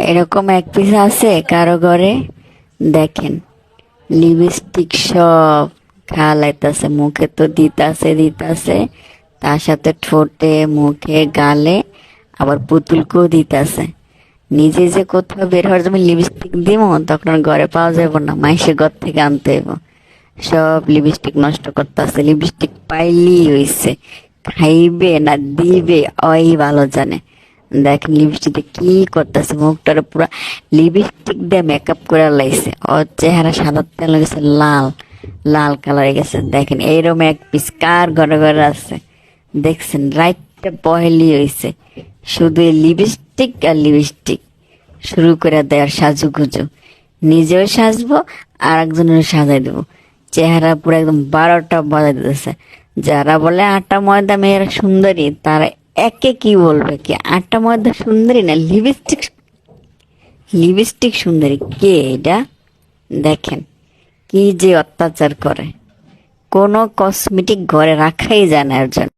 এরকম এক পিস আছে কারো ঘরে? দেখেন, লিপস্টিক সব খালাইতাছে, মুখে তো দিতাছে, তার সাথে ঠোঁটে, মুখে, গালে, আবার পুতুলকেও দিতাছে। নিজে যে কোথাও বের হওয়ার জন্য লিপস্টিক দিব, তখন আর ঘরে পাওয়া যাবে না, মাইসে ঘর থেকে আনতে হইব। সব লিপস্টিক নষ্ট করতেছে, লিপস্টিক পাইলেই হইছে, খাইবে না দিবে ওই ভালো জানে। দেখেন লিপস্টিক কি করতেছে, মুখটার পুরো লিপস্টিক দিয়ে মেকআপ করে লাইছে, ওর চেহারা সাদা তেল গেছে, লাল লাল কালার হয়ে গেছে। দেখেন এইরকম এক পিস কার ঘরে ঘরে আছে? দেখছেন, রাইটটা পহেলি হইছে, শুধু এই লিপস্টিক আর লিপস্টিক শুরু করে দেয় আর সাজুগুজু। নিজেও সাজবো আর একজনের সাজাই দেবো, চেহারা পুরো একদম 12টা বাজাই দিতেছে। যারা বলে আটা ময়দা মেয়েরা সুন্দরী, তারা একে কি বলবে কি আটা ময়দা সুন্দরী না লিপস্টিক, লিপস্টিক সুন্দরী কে এটা? দেখেন কি যে অত্যাচার করে, কোনো কসমেটিক ঘরে রাখাই যায় না এর জন্য।